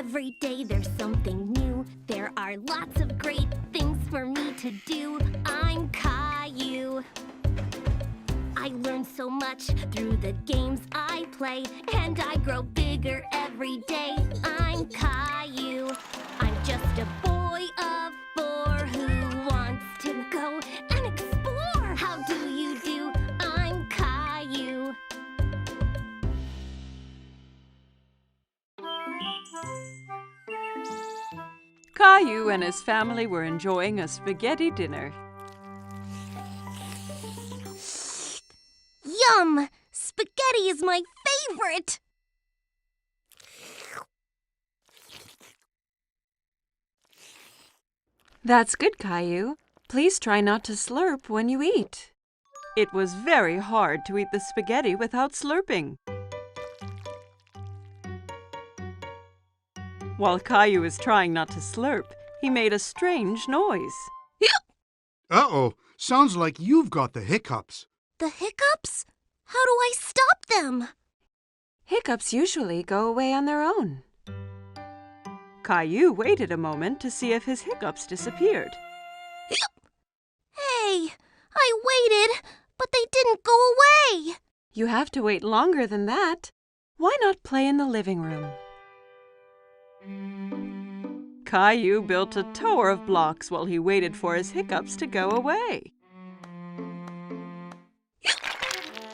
Every day there's something new. There are lots of great things for me to do. I'm Caillou. I learn so much through the games I play, and I grow bigger every day. I'm Caillou. I'm just a boy of 4 who wants to go and explore. How do you do? I'm Caillou. Caillou and his family were enjoying a spaghetti dinner. Yum! Spaghetti is my favorite! That's good, Caillou. Please try not to slurp when you eat. It was very hard to eat the spaghetti without slurping. While Caillou was trying not to slurp, he made a strange noise. Uh-oh, sounds like you've got the hiccups. The hiccups? How do I stop them? Hiccups usually go away on their own. Caillou waited a moment to see if his hiccups disappeared. Hey, I waited, but they didn't go away. You have to wait longer than that. Why not play in the living room? Caillou built a tower of blocks while he waited for his hiccups to go away.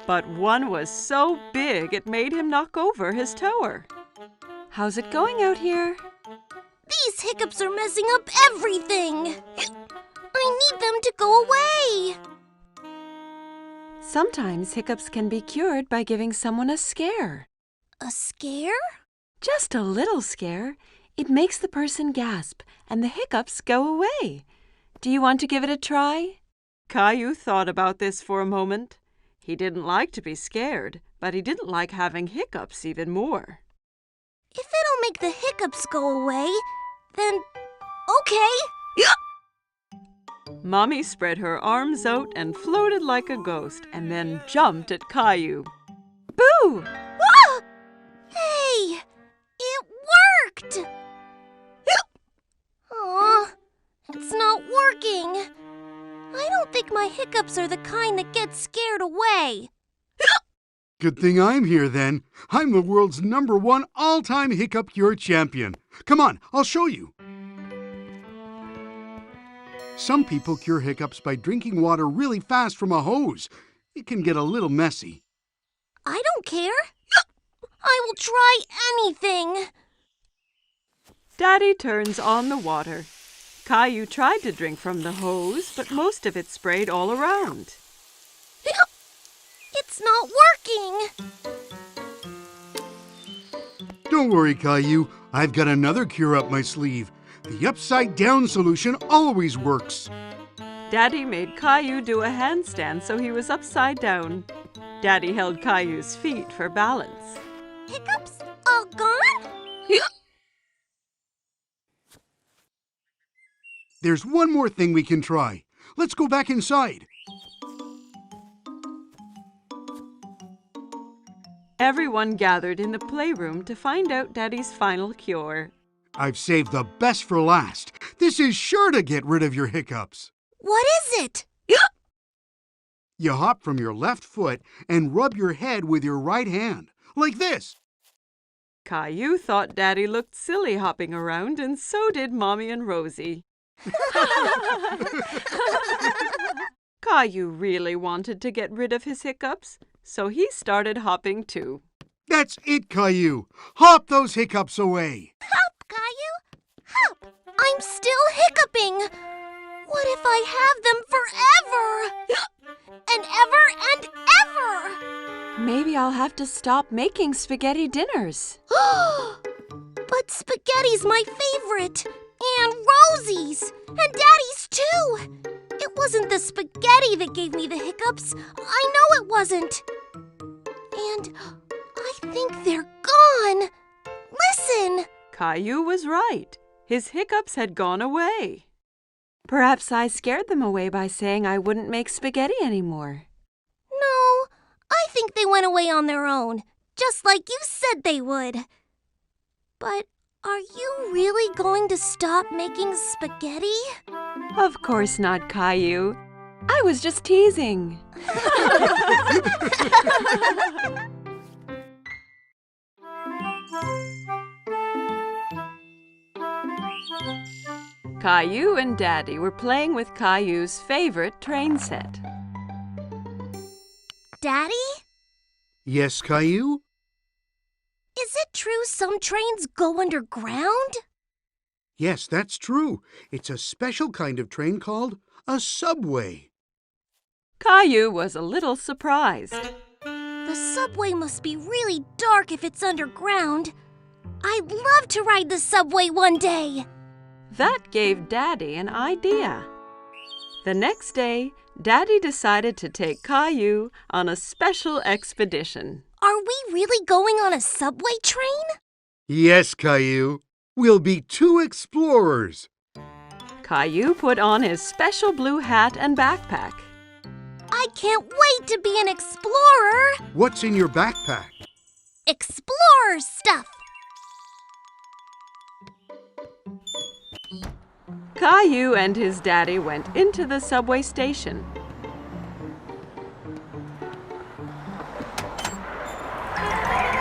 But one was so big it made him knock over his tower. How's it going out here? These hiccups are messing up everything. I need them to go away. Sometimes hiccups can be cured by giving someone a scare. A scare? Just a little scare. It makes the person gasp and the hiccups go away. Do you want to give it a try? Caillou thought about this for a moment. He didn't like to be scared, but he didn't like having hiccups even more. If it'll make the hiccups go away, then okay. Mommy spread her arms out and floated like a ghost and then jumped at Caillou. Boo! Ah! Hey, it worked! Aw, it's not working. I don't think my hiccups are the kind that get scared away. Good thing I'm here then. I'm the world's #1 all-time hiccup cure champion. Come on, I'll show you. Some people cure hiccups by drinking water really fast from a hose. It can get a little messy. I don't care. I will try anything. Daddy turns on the water. Caillou tried to drink from the hose, but most of it sprayed all around. It's not working. Don't worry, Caillou. I've got another cure up my sleeve. The upside-down solution always works. Daddy made Caillou do a handstand so he was upside down. Daddy held Caillou's feet for balance. Hiccups all gone? There's one more thing we can try. Let's go back inside. Everyone gathered in the playroom to find out Daddy's final cure. I've saved the best for last. This is sure to get rid of your hiccups. What is it? You hop from your left foot and rub your head with your right hand, like this. Caillou thought Daddy looked silly hopping around, and so did Mommy and Rosie. Caillou really wanted to get rid of his hiccups, so he started hopping too. That's it, Caillou. Hop those hiccups away. Hop, Caillou, hop. I'm still hiccuping. What if I have them forever? And ever. Maybe I'll have to stop making spaghetti dinners. But spaghetti's my favorite. And Rosie's. And Daddy's too. It wasn't the spaghetti that gave me the hiccups. I know it wasn't. And I think they're gone. Listen. Caillou was right. His hiccups had gone away. Perhaps I scared them away by saying I wouldn't make spaghetti anymore. No, I think they went away on their own, just like you said they would. But Are you really going to stop making spaghetti? Of course not, Caillou. I was just teasing. Caillou and Daddy were playing with Caillou's favorite train set. Daddy? Yes, Caillou? Is it true some trains go underground? Yes, that's true. It's a special kind of train called a subway. Caillou was a little surprised. The subway must be really dark if it's underground. I'd love to ride the subway one day. That gave Daddy an idea. The next day, Daddy decided to take Caillou on a special expedition. Are we really going on a subway train? Yes, Caillou. We'll be 2 explorers. Caillou put on his special blue hat and backpack. I can't wait to be an explorer. What's in your backpack? Explorer stuff. Caillou and his daddy went into the subway station.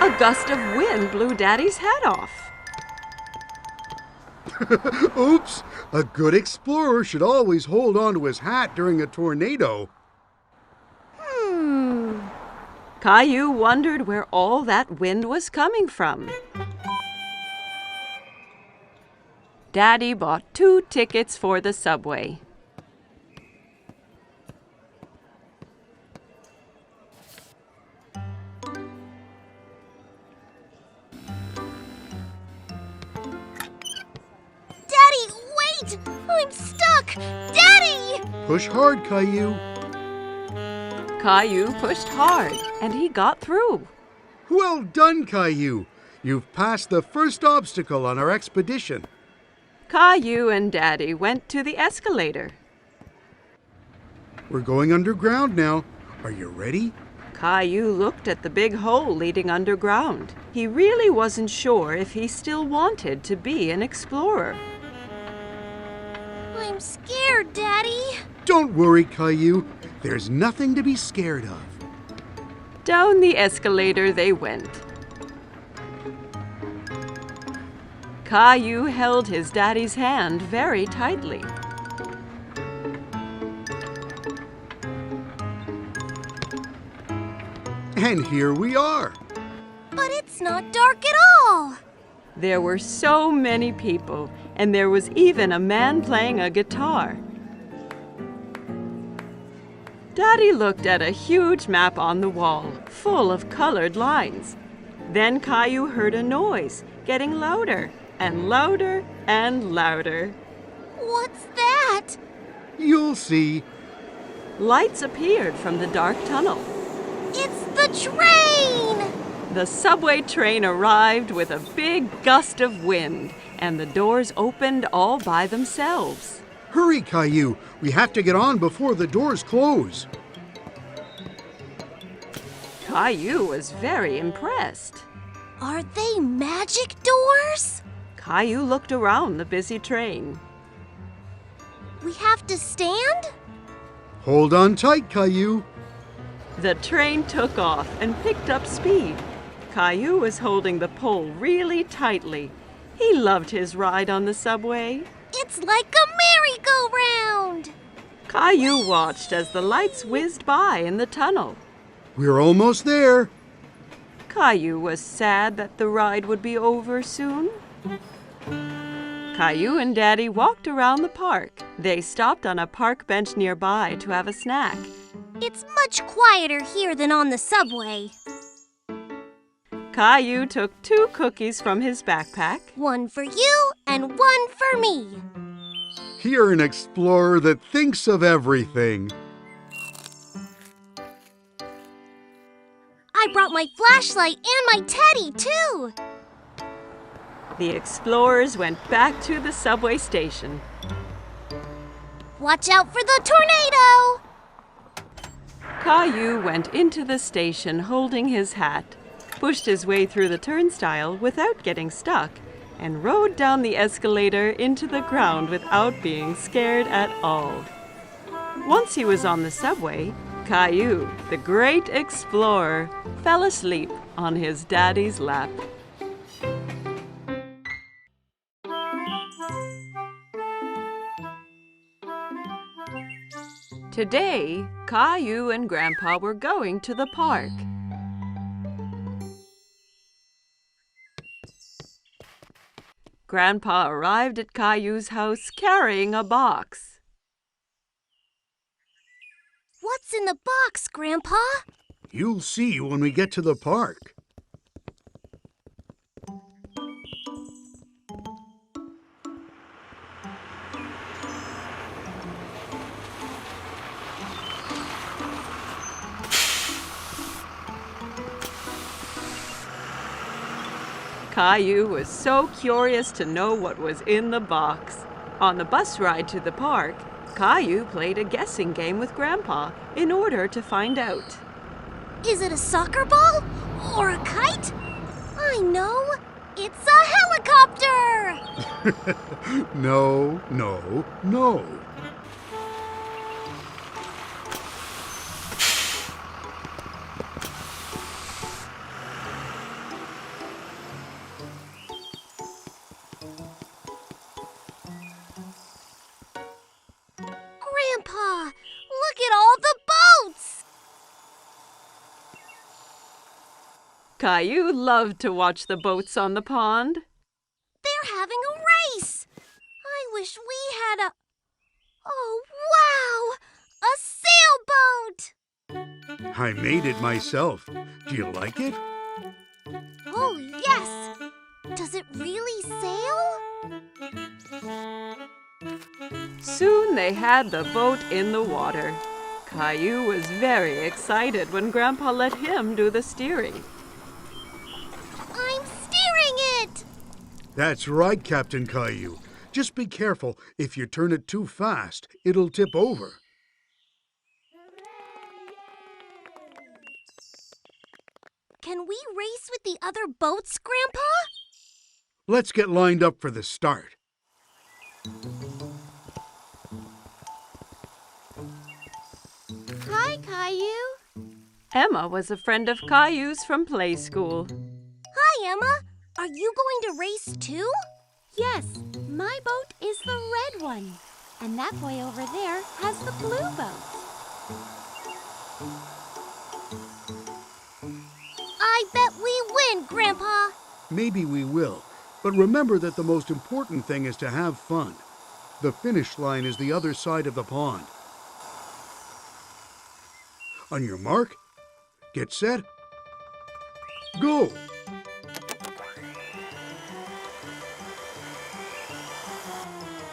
A gust of wind blew Daddy's hat off. Oops! A good explorer should always hold on to his hat during a tornado. Caillou wondered where all that wind was coming from. Daddy bought 2 tickets for the subway. Daddy, wait! I'm stuck! Daddy! Push hard, Caillou. Caillou pushed hard, and he got through. Well done, Caillou. You've passed the first obstacle on our expedition. Caillou and Daddy went to the escalator. We're going underground now. Are you ready? Caillou looked at the big hole leading underground. He really wasn't sure if he still wanted to be an explorer. I'm scared, Daddy. Don't worry, Caillou. There's nothing to be scared of. Down the escalator they went. Caillou held his daddy's hand very tightly. And here we are. But it's not dark at all. There were so many people, and there was even a man playing a guitar. Daddy looked at a huge map on the wall, full of colored lines. Then Caillou heard a noise, getting louder and louder and louder. What's that? You'll see. Lights appeared from the dark tunnel. It's the train! The subway train arrived with a big gust of wind, and the doors opened all by themselves. Hurry, Caillou. We have to get on before the doors close. Caillou was very impressed. Are they magic doors? Caillou looked around the busy train. We have to stand? Hold on tight, Caillou. The train took off and picked up speed. Caillou was holding the pole really tightly. He loved his ride on the subway. It's like a merry-go-round! Caillou watched as the lights whizzed by in the tunnel. We're almost there. Caillou was sad that the ride would be over soon. Caillou and Daddy walked around the park. They stopped on a park bench nearby to have a snack. It's much quieter here than on the subway. Caillou took 2 cookies from his backpack. One for you and one for me. You're an explorer that thinks of everything. I brought my flashlight and my teddy, too. The explorers went back to the subway station. Watch out for the tornado! Caillou went into the station holding his hat, pushed his way through the turnstile without getting stuck, and rode down the escalator into the ground without being scared at all. Once he was on the subway, Caillou, the great explorer, fell asleep on his daddy's lap. Today, Caillou and Grandpa were going to the park. Grandpa arrived at Caillou's house carrying a box. What's in the box, Grandpa? You'll see when we get to the park. Caillou was so curious to know what was in the box. On the bus ride to the park, Caillou played a guessing game with Grandpa in order to find out. Is it a soccer ball or a kite? I know. It's a helicopter! No, no, no. Grandpa, look at all the boats! Caillou loved to watch the boats on the pond. They're having a race! I wish we had a... Oh, wow! A sailboat! I made it myself. Do you like it? Oh, yes! Does it really sail? Soon they had the boat in the water. Caillou was very excited when Grandpa let him do the steering. I'm steering it! That's right, Captain Caillou. Just be careful. If you turn it too fast, it'll tip over. Can we race with the other boats, Grandpa? Let's get lined up for the start. Hi, Caillou. Emma was a friend of Caillou's from play school. Hi, Emma. Are you going to race too? Yes, my boat is the red one. And that boy over there has the blue boat. I bet we win, Grandpa. Maybe we will. But remember that the most important thing is to have fun. The finish line is the other side of the pond. On your mark, get set, go!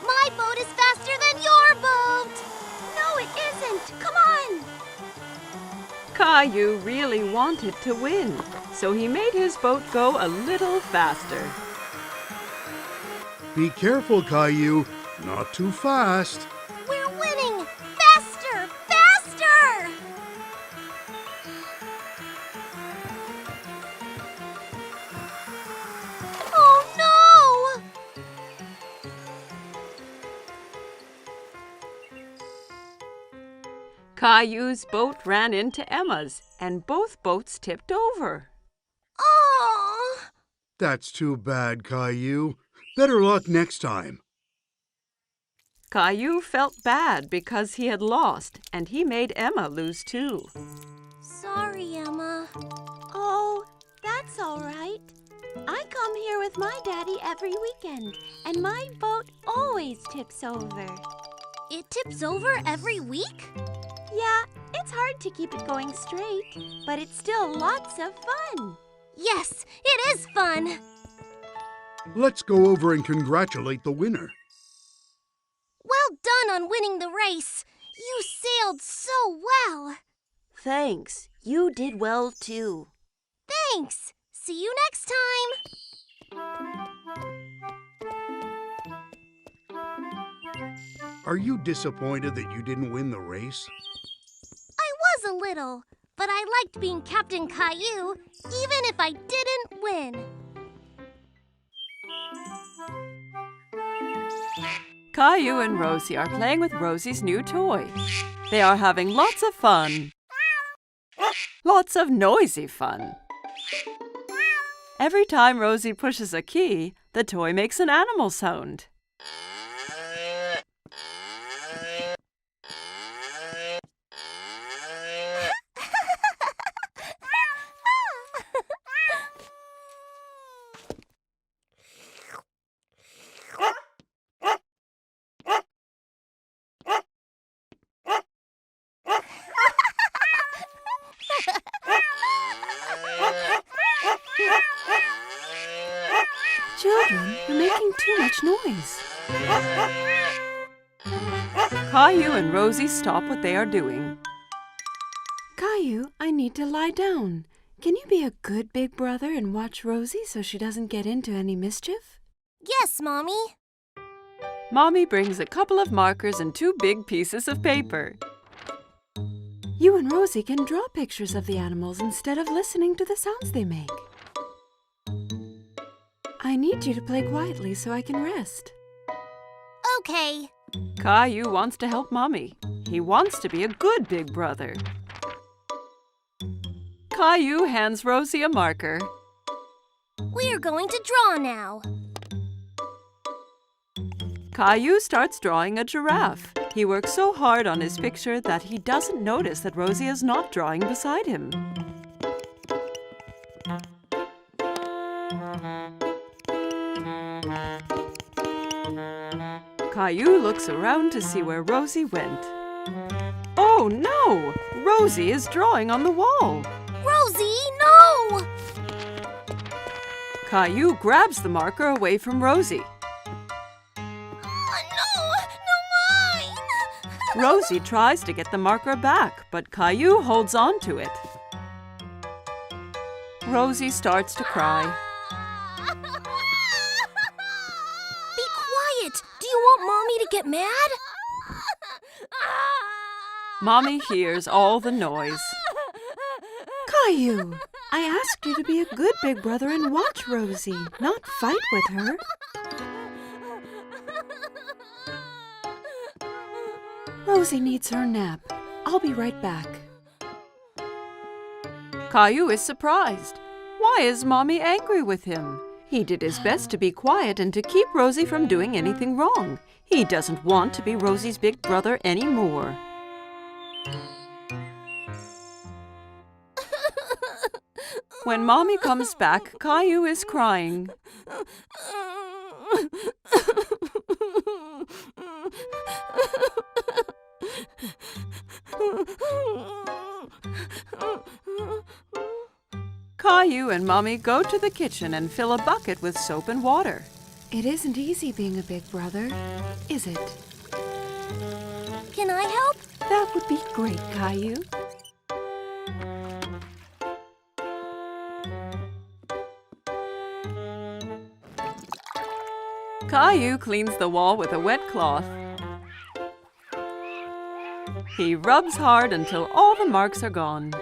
My boat is faster than your boat. No, it isn't. Come on. Caillou really wanted to win, so he made his boat go a little faster. Be careful, Caillou. Not too fast. We're winning. Faster, faster! Oh, no! Caillou's boat ran into Emma's, and both boats tipped over. Oh! That's too bad, Caillou. Better luck next time. Caillou felt bad because he had lost, and he made Emma lose too. Sorry, Emma. Oh, that's all right. I come here with my daddy every weekend, and my boat always tips over. It tips over every week? Yeah, it's hard to keep it going straight, but it's still lots of fun. Yes, it is fun. Let's go over and congratulate the winner. Well done on winning the race. You sailed so well. Thanks. You did well, too. Thanks. See you next time. Are you disappointed that you didn't win the race? I was a little, but I liked being Captain Caillou, even if I didn't win. Caillou and Rosie are playing with Rosie's new toy. They are having lots of fun. Lots of noisy fun. Every time Rosie pushes a key, the toy makes an animal sound. Children, you're making too much noise. Caillou and Rosie stop what they are doing. Caillou, I need to lie down. Can you be a good big brother and watch Rosie so she doesn't get into any mischief? Yes, Mommy. Mommy brings a couple of markers and 2 big pieces of paper. You and Rosie can draw pictures of the animals instead of listening to the sounds they make. I need you to play quietly so I can rest. Okay. Caillou wants to help Mommy. He wants to be a good big brother. Caillou hands Rosie a marker. We're going to draw now. Caillou starts drawing a giraffe. He works so hard on his picture that he doesn't notice that Rosie is not drawing beside him. Caillou looks around to see where Rosie went. Oh no! Rosie is drawing on the wall. Rosie, no! Caillou grabs the marker away from Rosie. No mine! Rosie tries to get the marker back, but Caillou holds on to it. Rosie starts to cry. Be quiet! Do you want Mommy to get mad? Mommy hears all the noise. Caillou, I asked you to be a good big brother and watch Rosie, not fight with her. Rosie needs her nap. I'll be right back. Caillou is surprised. Why is Mommy angry with him? He did his best to be quiet and to keep Rosie from doing anything wrong. He doesn't want to be Rosie's big brother anymore. When Mommy comes back, Caillou is crying. Caillou and Mommy go to the kitchen and fill a bucket with soap and water. It isn't easy being a big brother, is it? Can I help? That would be great, Caillou. Caillou cleans the wall with a wet cloth. He rubs hard until all the marks are gone.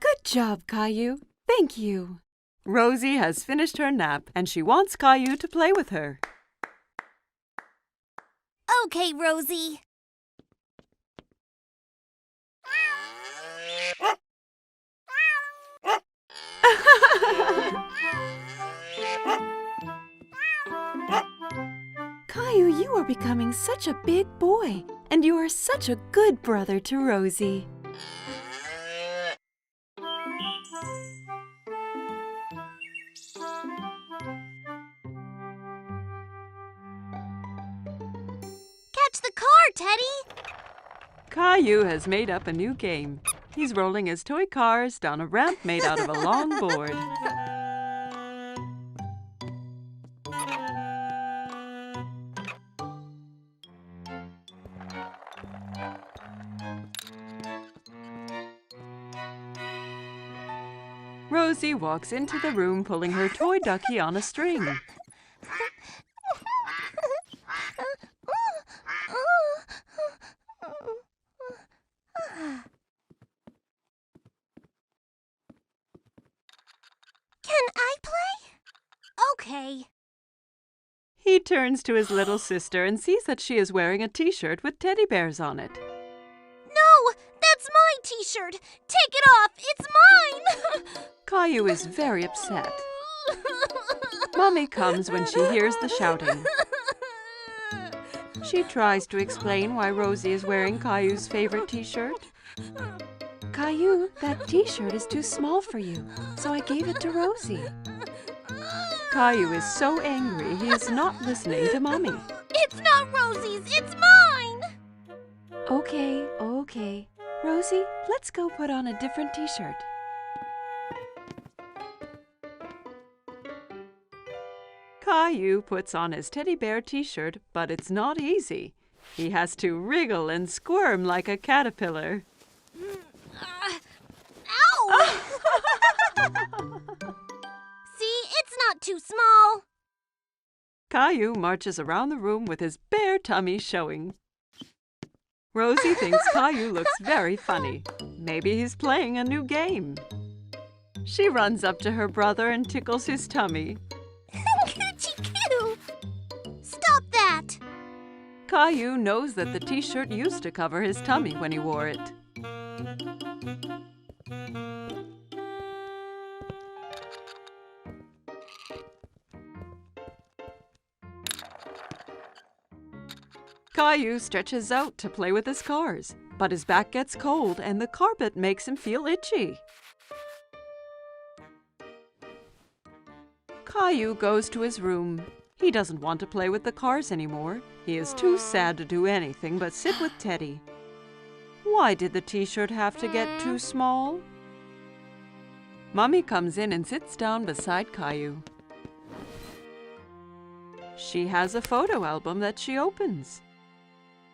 Good job, Caillou. Thank you. Rosie has finished her nap and she wants Caillou to play with her. Okay, Rosie. Caillou, you are becoming such a big boy, and you are such a good brother to Rosie. Catch the car, Teddy! Caillou has made up a new game. He's rolling his toy cars down a ramp made out of a long board. Rosie walks into the room pulling her toy ducky on a string. He turns to his little sister and sees that she is wearing a t-shirt with teddy bears on it. No, that's my t-shirt. Take it off. It's mine. Caillou is very upset. Mommy comes when she hears the shouting. She tries to explain why Rosie is wearing Caillou's favorite t-shirt. Caillou, that t-shirt is too small for you, so I gave it to Rosie. Caillou is so angry he is not listening to Mommy. It's not Rosie's. It's mine. Okay. Rosie, let's go put on a different t-shirt. Caillou puts on his teddy bear t-shirt, but it's not easy. He has to wriggle and squirm like a caterpillar. Ow! See, it's not too small. Caillou marches around the room with his bare tummy showing. Rosie thinks Caillou looks very funny. Maybe he's playing a new game. She runs up to her brother and tickles his tummy. Coochie-coo! Stop that! Caillou knows that the t-shirt used to cover his tummy when he wore it. Caillou stretches out to play with his cars, but his back gets cold and the carpet makes him feel itchy. Caillou goes to his room. He doesn't want to play with the cars anymore. He is too sad to do anything but sit with Teddy. Why did the t-shirt have to get too small? Mommy comes in and sits down beside Caillou. She has a photo album that she opens.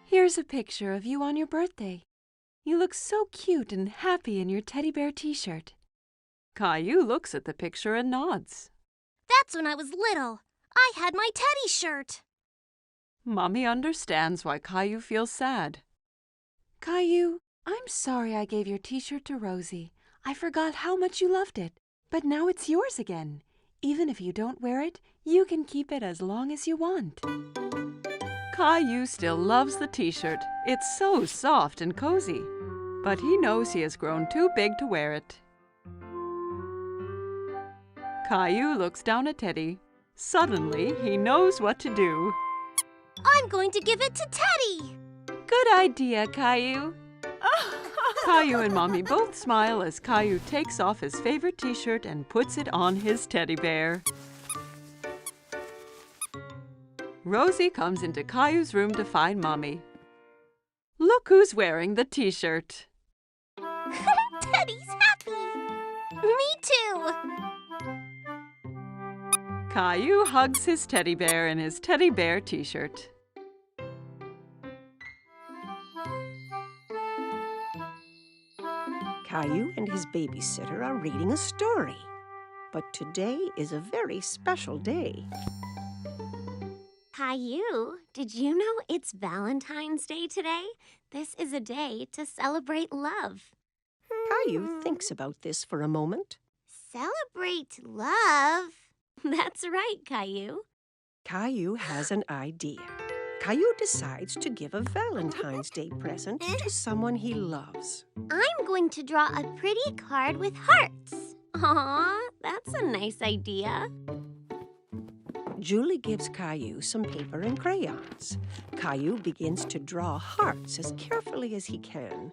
Here's a picture of you on your birthday. You look so cute and happy in your teddy bear t-shirt. Caillou looks at the picture and nods. That's when I was little. I had my teddy shirt. Mommy understands why Caillou feels sad. Caillou, I'm sorry I gave your t-shirt to Rosie. I forgot how much you loved it, but now it's yours again. Even if you don't wear it, you can keep it as long as you want. Caillou still loves the t-shirt. It's so soft and cozy. But he knows he has grown too big to wear it. Caillou looks down at Teddy. Suddenly, he knows what to do. I'm going to give it to Teddy. Good idea, Caillou. Caillou and Mommy both smile as Caillou takes off his favorite t-shirt and puts it on his teddy bear. Rosie comes into Caillou's room to find Mommy. Look who's wearing the t-shirt. Teddy's happy. Me too. Caillou hugs his teddy bear in his teddy bear t-shirt. Caillou and his babysitter are reading a story. But today is a very special day. Caillou, did you know it's Valentine's Day today? This is a day to celebrate love. Caillou thinks about this for a moment. Celebrate love? That's right, Caillou. Caillou has an idea. Caillou decides to give a Valentine's Day present to someone he loves. I'm going to draw a pretty card with hearts. Aw, that's a nice idea. Julie gives Caillou some paper and crayons. Caillou begins to draw hearts as carefully as he can.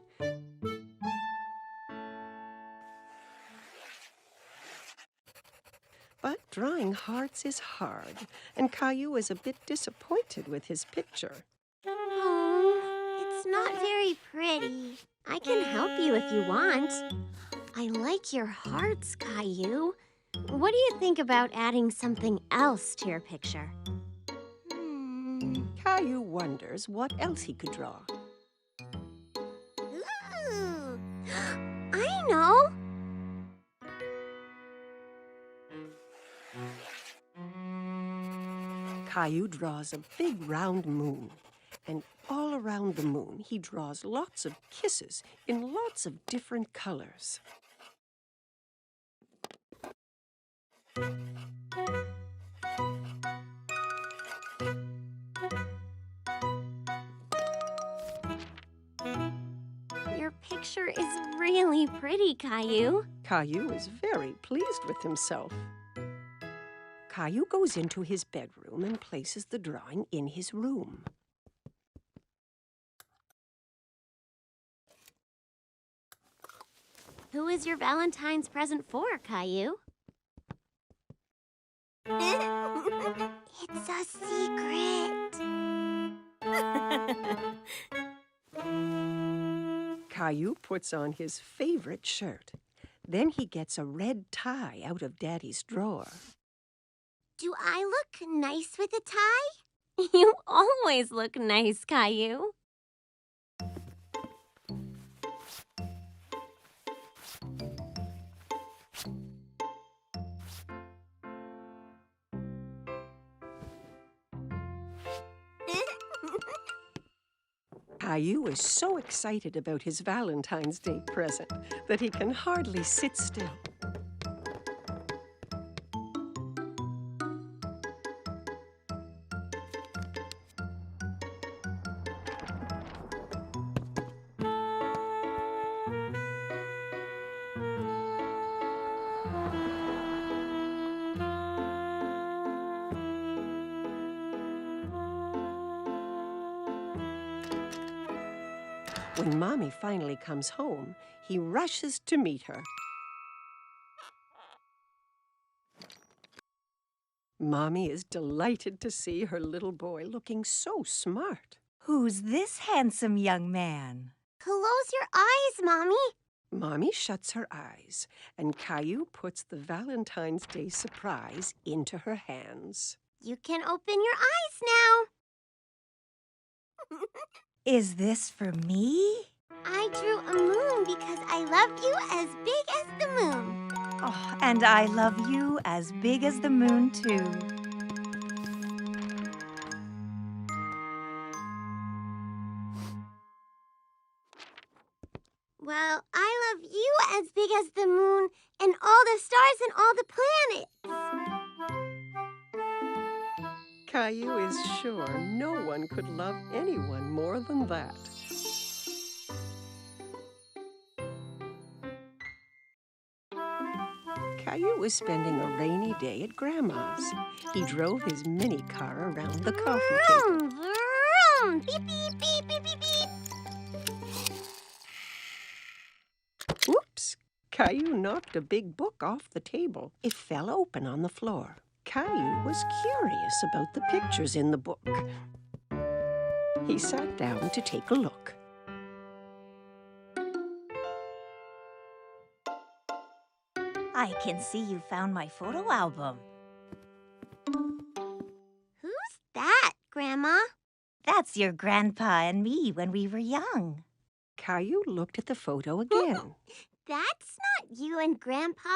But drawing hearts is hard, and Caillou is a bit disappointed with his picture. Oh, it's not very pretty. I can help you if you want. I like your hearts, Caillou. What do you think about adding something else to your picture? Caillou wonders what else he could draw. Ooh, I know. Caillou draws a big round moon, and all around the moon he draws lots of kisses in lots of different colors. picture is really pretty, Caillou. Caillou is very pleased with himself. Caillou goes into his bedroom and places the drawing in his room. Who is your Valentine's present for, Caillou? It's a secret. Caillou puts on his favorite shirt. Then he gets a red tie out of Daddy's drawer. Do I look nice with a tie? You always look nice, Caillou. Caillou is so excited about his Valentine's Day present that he can hardly sit still. When Mommy finally comes home, he rushes to meet her. Mommy is delighted to see her little boy looking so smart. Who's this handsome young man? Close your eyes, Mommy. Mommy shuts her eyes, and Caillou puts the Valentine's Day surprise into her hands. You can open your eyes now. Is this for me? I drew a moon because I loved you as big as the moon. Oh, and I love you as big as the moon, too. Well, I love you as big as the moon and all the stars and all the planets. Caillou is sure no one could love anyone more than that. Caillou was spending a rainy day at Grandma's. He drove his mini car around the coffee table. Vroom, vroom. Beep, beep, beep, beep, beep, beep. Whoops! Caillou knocked a big book off the table. It fell open on the floor. Caillou was curious about the pictures in the book. He sat down to take a look. I can see you found my photo album. Who's that, Grandma? That's your grandpa and me when we were young. Caillou looked at the photo again. That's not you and Grandpa.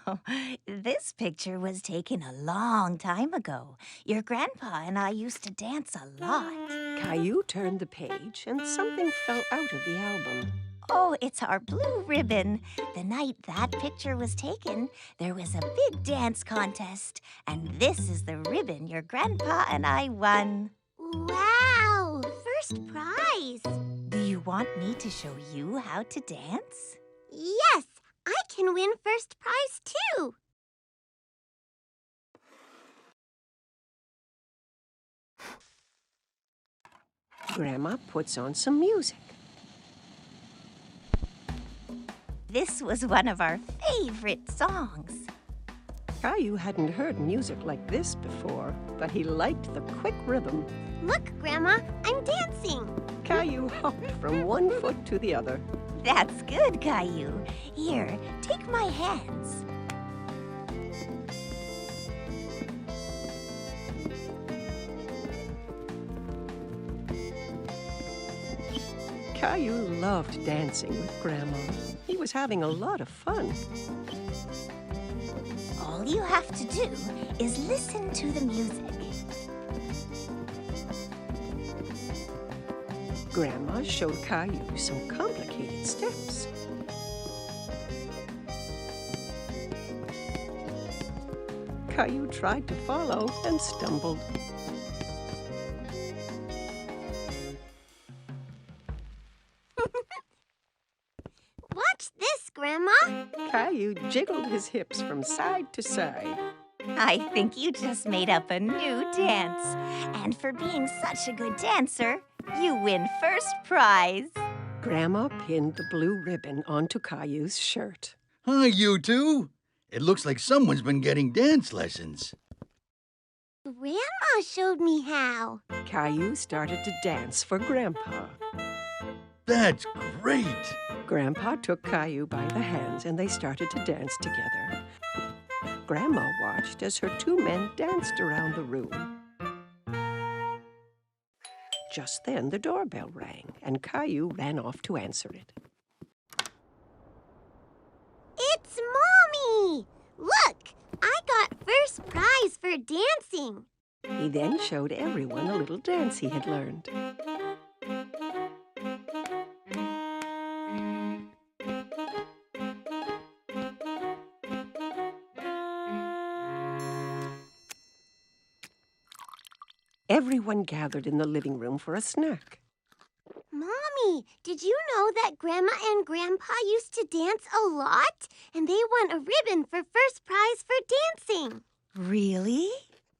Oh, this picture was taken a long time ago. Your grandpa and I used to dance a lot. Caillou turned the page and something fell out of the album. Oh, it's our blue ribbon. The night that picture was taken, there was a big dance contest. And this is the ribbon your grandpa and I won. Wow, first prize. Do you want me to show you how to dance? Yes, I can win first prize too. Grandma puts on some music. This was one of our favorite songs. Caillou hadn't heard music like this before, but he liked the quick rhythm. Look, Grandma, I'm dancing. Caillou hopped from one foot to the other. That's good, Caillou. Here, take my hands. Caillou loved dancing with Grandma. He was having a lot of fun. All you have to do is listen to the music. Grandma showed Caillou some complicated steps. Caillou tried to follow and stumbled. Grandma? Caillou jiggled his hips from side to side. I think you just made up a new dance. And for being such a good dancer, you win first prize. Grandma pinned the blue ribbon onto Caillou's shirt. Hi, you two. It looks like someone's been getting dance lessons. Grandma showed me how. Caillou started to dance for Grandpa. That's great. Grandpa took Caillou by the hands and they started to dance together. Grandma watched as her two men danced around the room. Just then the doorbell rang and Caillou ran off to answer it. It's Mommy! Look, I got first prize for dancing. He then showed everyone a little dance he had learned. Everyone gathered in the living room for a snack. Mommy, did you know that Grandma and Grandpa used to dance a lot? And they won a ribbon for first prize for dancing. Really?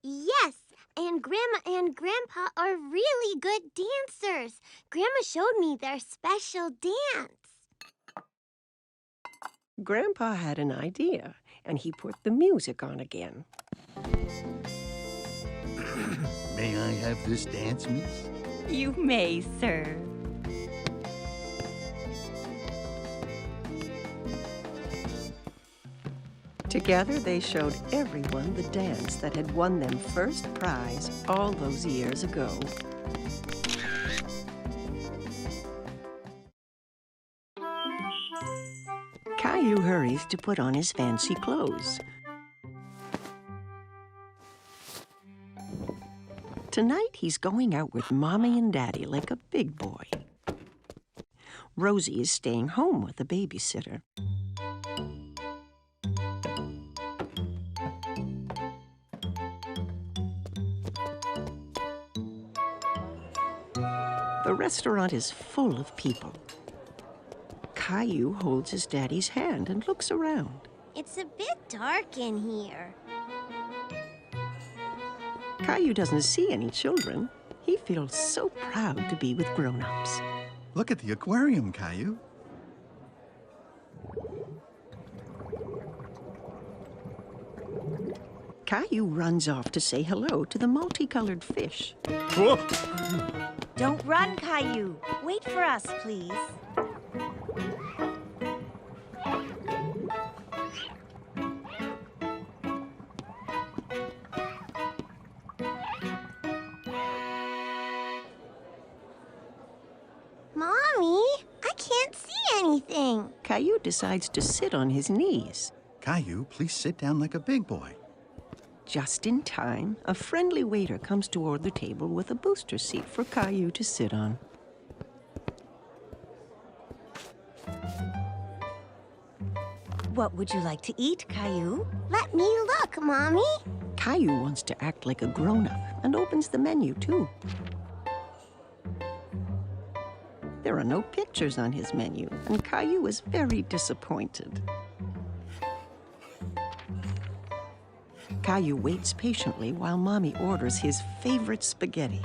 Yes, and Grandma and Grandpa are really good dancers. Grandma showed me their special dance. Grandpa had an idea, and he put the music on again. May I have this dance, miss? You may, sir. Together, they showed everyone the dance that had won them first prize all those years ago. Caillou hurries to put on his fancy clothes. Tonight, he's going out with Mommy and Daddy like a big boy. Rosie is staying home with a babysitter. The restaurant is full of people. Caillou holds his daddy's hand and looks around. It's a bit dark in here. Caillou doesn't see any children. He feels so proud to be with grown-ups. Look at the aquarium, Caillou. Caillou runs off to say hello to the multicolored fish. Don't run, Caillou. Wait for us, please. Mommy, I can't see anything. Caillou decides to sit on his knees. Caillou, please sit down like a big boy. Just in time, a friendly waiter comes toward the table with a booster seat for Caillou to sit on. What would you like to eat, Caillou? Let me look, Mommy. Caillou wants to act like a grown-up and opens the menu, too. There are no pictures on his menu, and Caillou is very disappointed. Caillou waits patiently while Mommy orders his favorite spaghetti.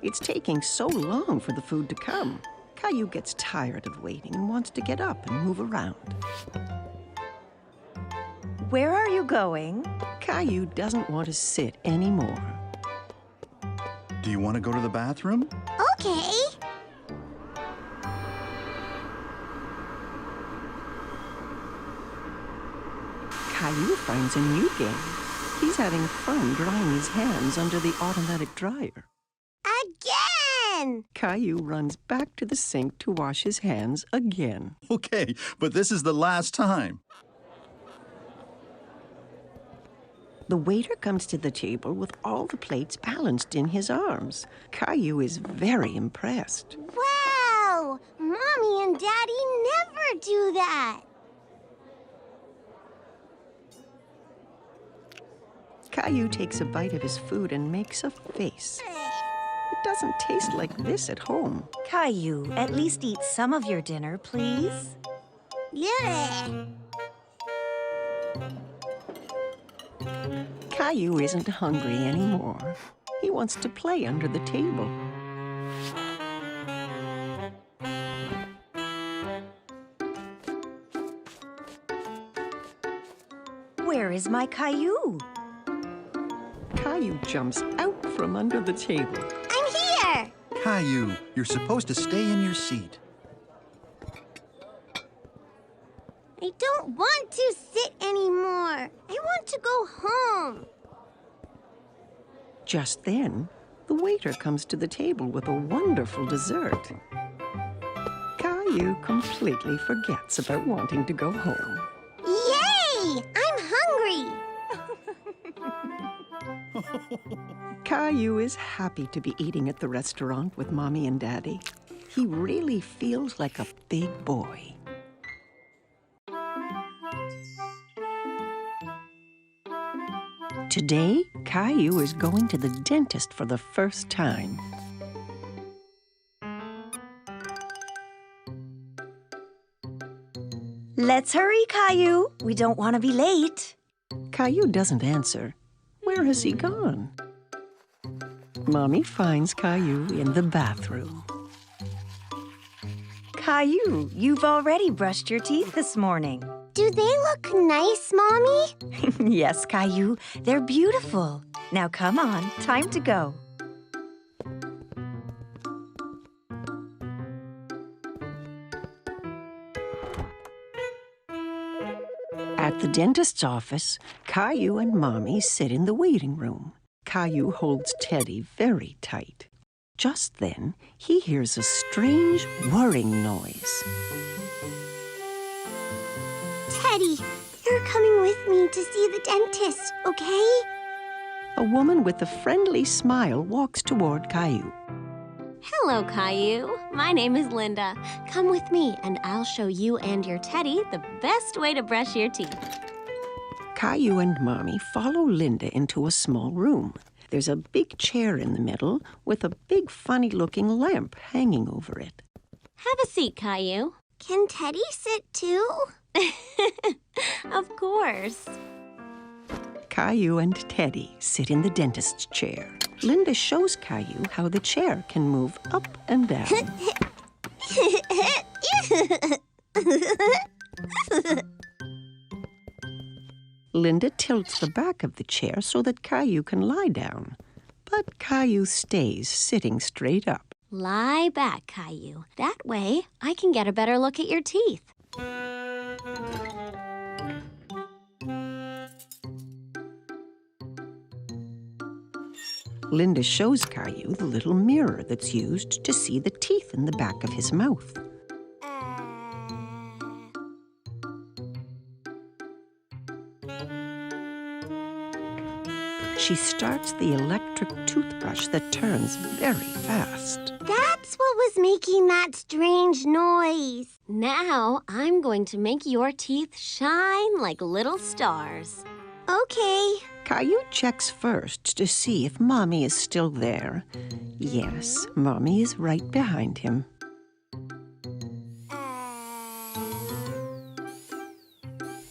It's taking so long for the food to come. Caillou gets tired of waiting and wants to get up and move around. Where are you going? Caillou doesn't want to sit anymore. Do you want to go to the bathroom? Okay. Caillou finds a new game. He's having fun drying his hands under the automatic dryer. Again! Caillou runs back to the sink to wash his hands again. Okay, but this is the last time. The waiter comes to the table with all the plates balanced in his arms. Caillou is very impressed. Wow! Mommy and Daddy never do that. Caillou takes a bite of his food and makes a face. It doesn't taste like this at home. Caillou, at least eat some of your dinner, please. Yeah. Caillou isn't hungry anymore. He wants to play under the table. Where is my Caillou? Caillou jumps out from under the table. I'm here. Caillou, you're supposed to stay in your seat. I don't want to sit anymore. I want to go home. Just then, the waiter comes to the table with a wonderful dessert. Caillou completely forgets about wanting to go home. Yay! I'm hungry. Caillou is happy to be eating at the restaurant with Mommy and Daddy. He really feels like a big boy. Today, Caillou is going to the dentist for the first time. Let's hurry, Caillou. We don't want to be late. Caillou doesn't answer. Where has he gone? Mommy finds Caillou in the bathroom. Caillou, you've already brushed your teeth this morning. Do they look nice, Mommy? Yes, Caillou, they're beautiful. Now come on, time to go. At the dentist's office, Caillou and Mommy sit in the waiting room. Caillou holds Teddy very tight. Just then, he hears a strange whirring noise. Teddy, you're coming with me to see the dentist, okay? A woman with a friendly smile walks toward Caillou. Hello, Caillou. My name is Linda. Come with me, and I'll show you and your Teddy the best way to brush your teeth. Caillou and Mommy follow Linda into a small room. There's a big chair in the middle with a big funny-looking lamp hanging over it. Have a seat, Caillou. Can Teddy sit too? Of course. Caillou and Teddy sit in the dentist's chair. Linda shows Caillou how the chair can move up and down. Linda tilts the back of the chair so that Caillou can lie down. But Caillou stays sitting straight up. Lie back, Caillou. That way, I can get a better look at your teeth. Linda shows Caillou the little mirror that's used to see the teeth in the back of his mouth. She starts the electric toothbrush that turns very fast. That's what was making that strange noise. Now, I'm going to make your teeth shine like little stars. Okay. Caillou checks first to see if Mommy is still there. Yes, Mommy is right behind him.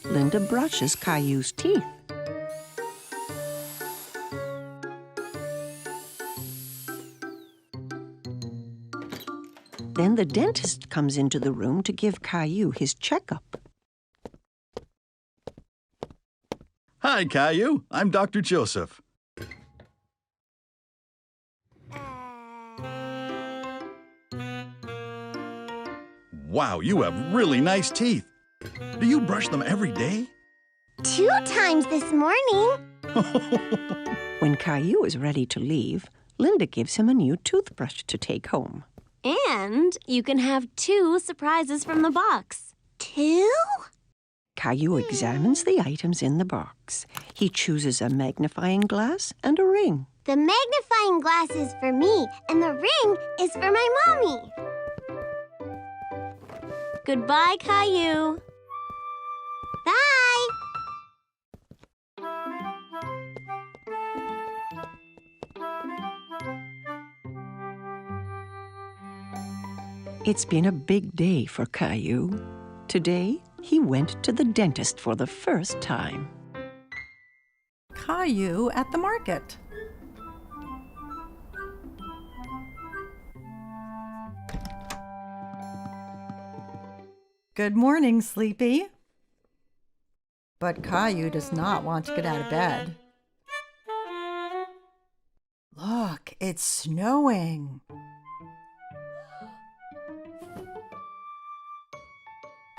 Linda brushes Caillou's teeth. Then the dentist comes into the room to give Caillou his checkup. Hi, Caillou. I'm Dr. Joseph. Wow, you have really nice teeth. Do you brush them every day? 2 times this morning. When Caillou is ready to leave, Linda gives him a new toothbrush to take home. And you can have 2 surprises from the box. 2? Caillou examines the items in the box. He chooses a magnifying glass and a ring. The magnifying glass is for me, and the ring is for my mommy. Goodbye, Caillou. Bye. It's been a big day for Caillou. Today, he went to the dentist for the first time. Caillou at the market. Good morning, Sleepy. But Caillou does not want to get out of bed. Look, it's snowing.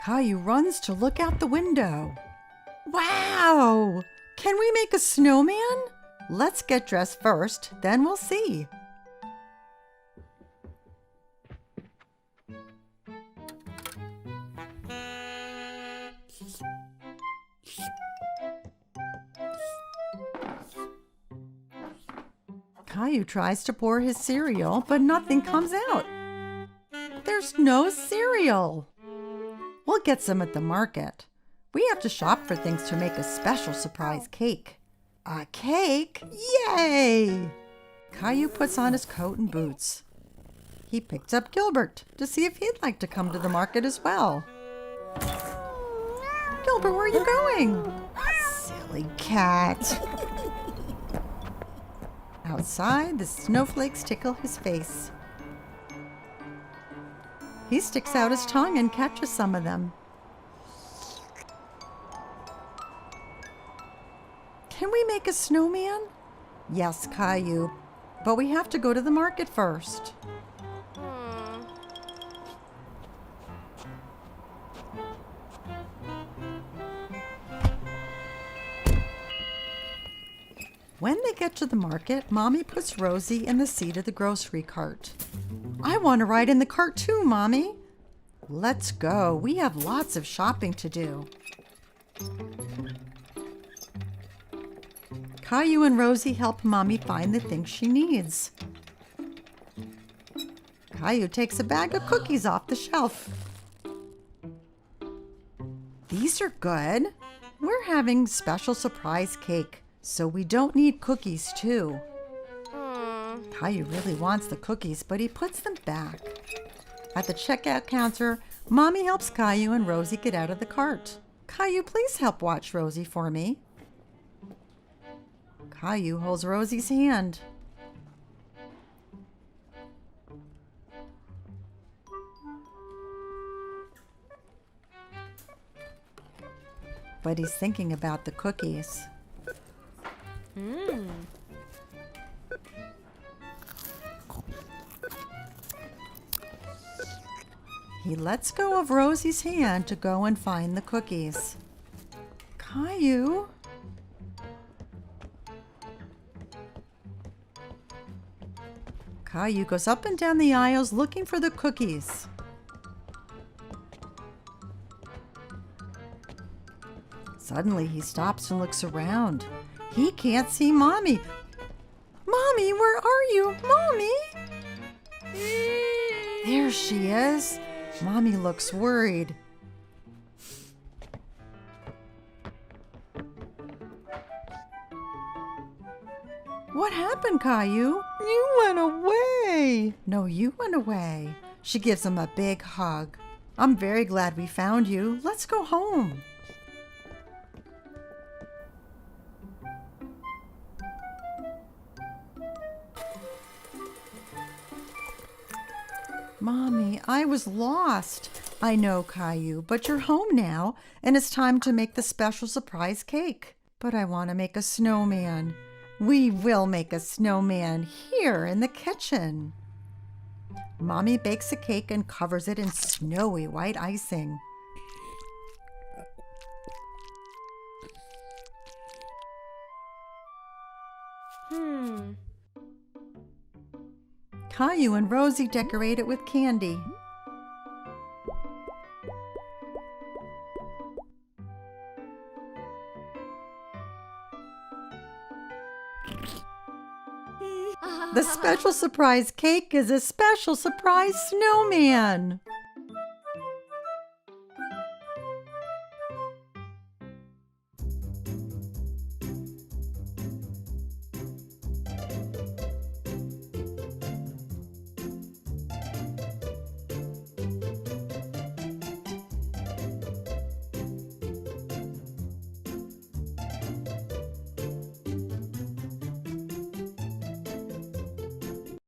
Caillou runs to look out the window. Wow! Can we make a snowman? Let's get dressed first, then we'll see. Caillou tries to pour his cereal, but nothing comes out. There's no cereal. We'll get some at the market. We have to shop for things to make a special surprise cake. A cake? Yay! Caillou puts on his coat and boots. He picked up Gilbert to see if he'd like to come to the market as well. Gilbert, where are you going? Silly cat. Outside, the snowflakes tickle his face. He sticks out his tongue and catches some of them. Can we make a snowman? Yes, Caillou, but we have to go to the market first. When they get to the market, Mommy puts Rosie in the seat of the grocery cart. I want to ride in the cart too, Mommy. Let's go. We have lots of shopping to do. Caillou and Rosie help Mommy find the things she needs. Caillou takes a bag of cookies off the shelf. These are good. We're having special surprise cake, so we don't need cookies too. Caillou really wants the cookies, but he puts them back. At the checkout counter, Mommy helps Caillou and Rosie get out of the cart. Caillou, please help watch Rosie for me. Caillou holds Rosie's hand. But he's thinking about the cookies. He lets go of Rosie's hand to go and find the cookies. Caillou? Caillou goes up and down the aisles looking for the cookies. Suddenly he stops and looks around. He can't see Mommy. Mommy, where are you? Mommy? There she is. Mommy looks worried. What happened, Caillou? You went away. No, you went away. She gives him a big hug. I'm very glad we found you. Let's go home. Mommy, I was lost. I know, Caillou, but you're home now, and it's time to make the special surprise cake. But I want to make a snowman. We will make a snowman here in the kitchen. Mommy bakes a cake and covers it in snowy white icing. Caillou and Rosie decorate it with candy. The special surprise cake is a special surprise snowman.